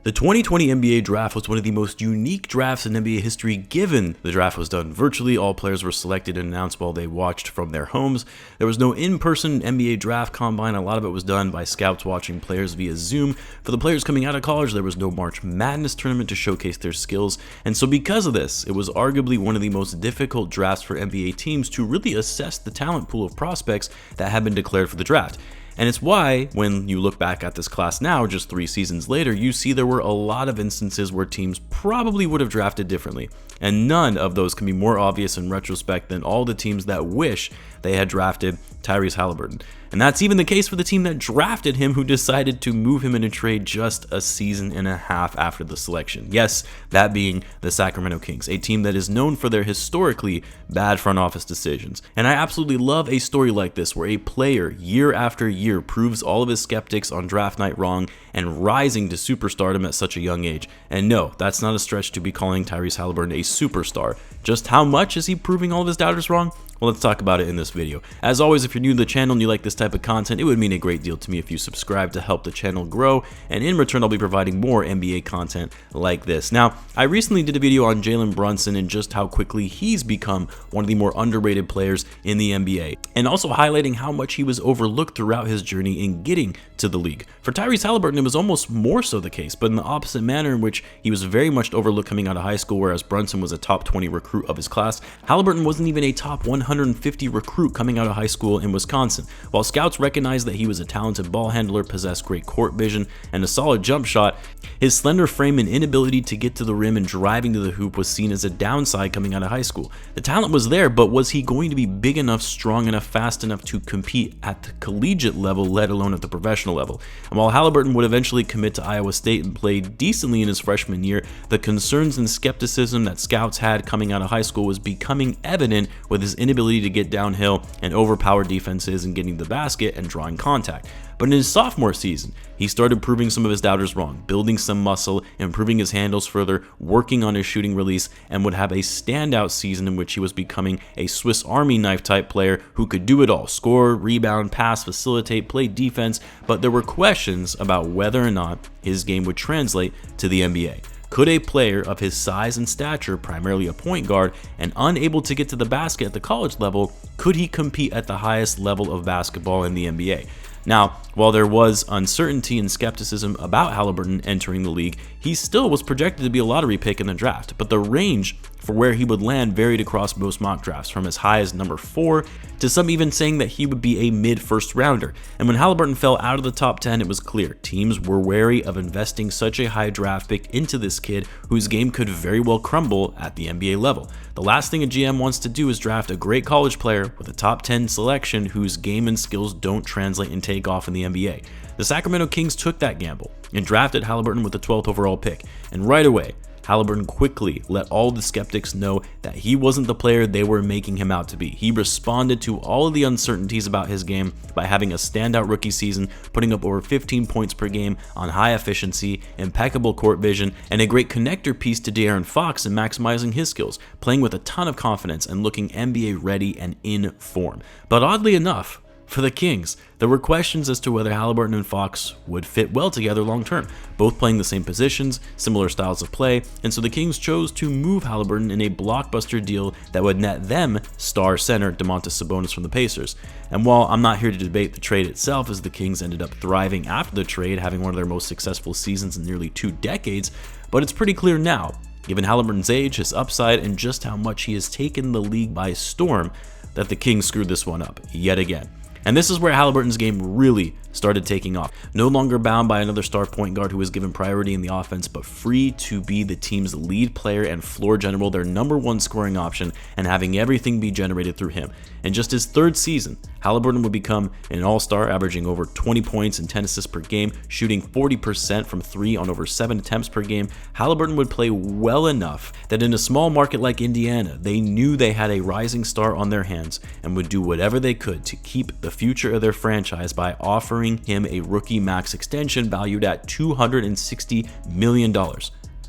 The 2020 NBA draft was one of the most unique drafts in NBA history, given the draft was done virtually. All players were selected and announced while they watched from their homes. There was no in-person NBA draft combine. A lot of it was done by scouts watching players via Zoom. For the players coming out of college, there was no March Madness tournament to showcase their skills. And so because of this, it was arguably one of the most difficult drafts for NBA teams to really assess the talent pool of prospects that had been declared for the draft. And it's why, when you look back at this class now, just 3 seasons later, you see there were a lot of instances where teams probably would have drafted differently. And none of those can be more obvious in retrospect than all the teams that wish they had drafted Tyrese Haliburton. And that's even the case for the team that drafted him, who decided to move him in a trade just a season and a half after the selection. Yes, that being the Sacramento Kings, a team that is known for their historically bad front office decisions. And I absolutely love a story like this, where a player year after year proves all of his skeptics on draft night wrong and rising to superstardom at such a young age. And no, that's not a stretch to be calling Tyrese Haliburton a superstar. Just how much is he proving all of his doubters wrong? Well, let's talk about it in this video. As always, if you're new to the channel and you like this type of content, it would mean a great deal to me if you subscribe to help the channel grow, and in return I'll be providing more NBA content like this. Now, I recently did a video on Jalen Brunson and just how quickly he's become one of the more underrated players in the NBA, and also highlighting how much he was overlooked throughout his journey in getting to the league. For Tyrese Haliburton, it was almost more so the case, but in the opposite manner, in which he was very much overlooked coming out of high school, whereas Brunson was a top 20 recruit of his class. Haliburton wasn't even a top 150 recruit coming out of high school in Wisconsin. While scouts recognized that he was a talented ball handler, possessed great court vision, and a solid jump shot, his slender frame and inability to get to the rim and driving to the hoop was seen as a downside coming out of high school. The talent was there, but was he going to be big enough, strong enough, fast enough to compete at the collegiate level, let alone at the professional level? And while Haliburton would eventually commit to Iowa State and play decently in his freshman year, the concerns and skepticism that scouts had coming out of high school was becoming evident with his inability to get downhill and overpower defenses and getting the basket and drawing contact. But in his sophomore season, he started proving some of his doubters wrong, building some muscle, improving his handles further, working on his shooting release, and would have a standout season in which he was becoming a Swiss Army knife type player who could do it all: score, rebound, pass, facilitate, play defense. But there were questions about whether or not his game would translate to the NBA. Could a player of his size and stature, primarily a point guard, and unable to get to the basket at the college level, could he compete at the highest level of basketball in the NBA? Now, while there was uncertainty and skepticism about Haliburton entering the league, he still was projected to be a lottery pick in the draft, but the range for where he would land varied across most mock drafts, from as high as number 4 to some even saying that he would be a mid-first rounder. And when Haliburton fell out of the top 10, it was clear teams were wary of investing such a high draft pick into this kid whose game could very well crumble at the NBA level. The last thing a GM wants to do is draft a great college player with a top 10 selection whose game and skills don't translate and take off in the NBA. The Sacramento Kings took that gamble and drafted Haliburton with the 12th overall pick, and right away, Haliburton quickly let all the skeptics know that he wasn't the player they were making him out to be. He responded to all of the uncertainties about his game by having a standout rookie season, putting up over 15 points per game on high efficiency, impeccable court vision, and a great connector piece to De'Aaron Fox in maximizing his skills, playing with a ton of confidence and looking NBA ready and in form. But oddly enough, for the Kings, there were questions as to whether Haliburton and Fox would fit well together long term, both playing the same positions, similar styles of play, and so the Kings chose to move Haliburton in a blockbuster deal that would net them star center Domantas Sabonis from the Pacers. And while I'm not here to debate the trade itself, as the Kings ended up thriving after the trade, having one of their most successful seasons in nearly 2 decades, but it's pretty clear now, given Haliburton's age, his upside, and just how much he has taken the league by storm, that the Kings screwed this one up yet again. And this is where Haliburton's game really started taking off. No longer bound by another star point guard who was given priority in the offense, but free to be the team's lead player and floor general, their #1 scoring option, and having everything be generated through him. In just his 3rd season, Haliburton would become an all-star, averaging over 20 points and 10 assists per game, shooting 40% from 3 on over 7 attempts per game. Haliburton would play well enough that in a small market like Indiana, they knew they had a rising star on their hands and would do whatever they could to keep the future of their franchise by offering him a rookie max extension valued at $260 million.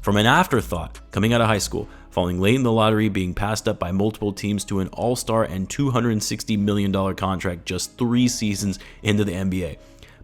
From an afterthought coming out of high school, falling late in the lottery, being passed up by multiple teams, to an all-star and $260 million contract just 3 seasons into the NBA.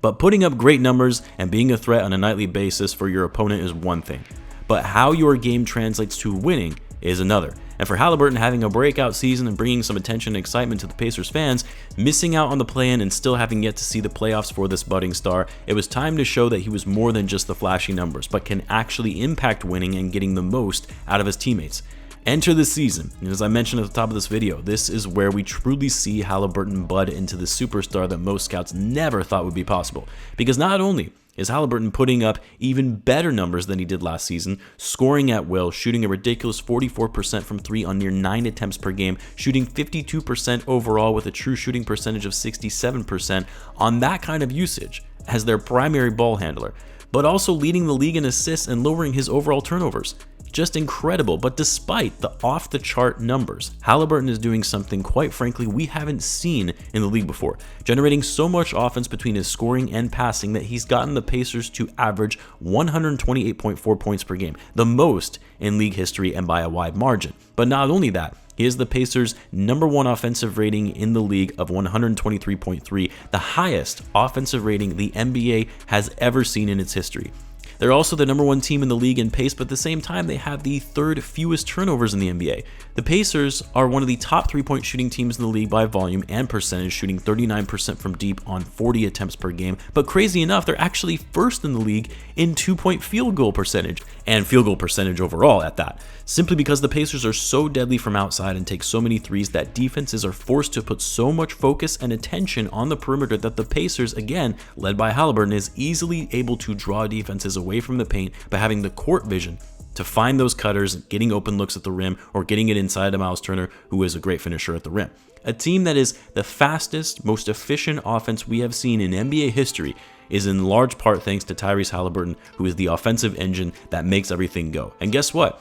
But putting up great numbers and being a threat on a nightly basis for your opponent is one thing, but how your game translates to winning is another. And for Haliburton having a breakout season and bringing some attention and excitement to the Pacers fans, missing out on the play-in and still having yet to see the playoffs for this budding star, it was time to show that he was more than just the flashy numbers, but can actually impact winning and getting the most out of his teammates. Enter the season, and as I mentioned at the top of this video, this is where we truly see Haliburton bud into the superstar that most scouts never thought would be possible. Because not only is Haliburton putting up even better numbers than he did last season, scoring at will, shooting a ridiculous 44% from 3 on near 9 attempts per game, shooting 52% overall with a true shooting percentage of 67% on that kind of usage as their primary ball handler, but also leading the league in assists and lowering his overall turnovers. Just incredible. But despite the off-the-chart numbers, Haliburton is doing something quite frankly we haven't seen in the league before, generating so much offense between his scoring and passing that he's gotten the Pacers to average 128.4 points per game, the most in league history and by a wide margin. But not only that, he is the Pacers' #1 offensive rating in the league of 123.3, the highest offensive rating the NBA has ever seen in its history. They're also the #1 team in the league in pace, but at the same time, they have the 3rd fewest turnovers in the NBA. The Pacers are one of the top 3-point shooting teams in the league by volume and percentage, shooting 39% from deep on 40 attempts per game. But crazy enough, they're actually 1st in the league in 2-point field goal percentage, and field goal percentage overall at that. Simply because the Pacers are so deadly from outside and take so many threes that defenses are forced to put so much focus and attention on the perimeter that the Pacers, again, led by Haliburton, is easily able to draw defenses away from the paint by having the court vision to find those cutters, getting open looks at the rim, or getting it inside to Miles Turner, who is a great finisher at the rim. A team that is the fastest, most efficient offense we have seen in NBA history is in large part thanks to Tyrese Haliburton, who is the offensive engine that makes everything go. And guess what?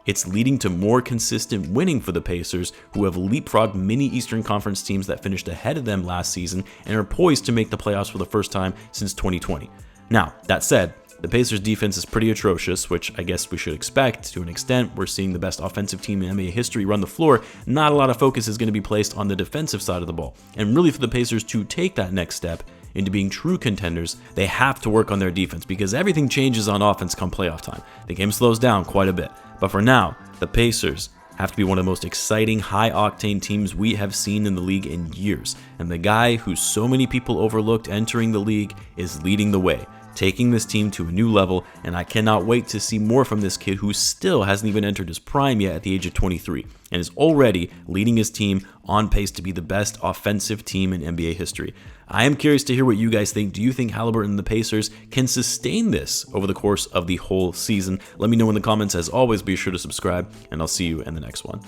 It's leading to more consistent winning for the Pacers, who have leapfrogged many Eastern Conference teams that finished ahead of them last season and are poised to make the playoffs for the first time since 2020. Now, that said, the Pacers defense is pretty atrocious, which I guess we should expect to an extent. We're seeing the best offensive team in NBA history run the floor. Not a lot of focus is going to be placed on the defensive side of the ball. And really for the Pacers to take that next step into being true contenders, they have to work on their defense because everything changes on offense come playoff time. The game slows down quite a bit. But for now, the Pacers have to be one of the most exciting, high-octane teams we have seen in the league in years. And the guy who so many people overlooked entering the league is leading the way, taking this team to a new level, and I cannot wait to see more from this kid who still hasn't even entered his prime yet at the age of 23, and is already leading his team on pace to be the best offensive team in NBA history. I am curious to hear what you guys think. Do you think Haliburton and the Pacers can sustain this over the course of the whole season? Let me know in the comments. As always, be sure to subscribe, and I'll see you in the next one.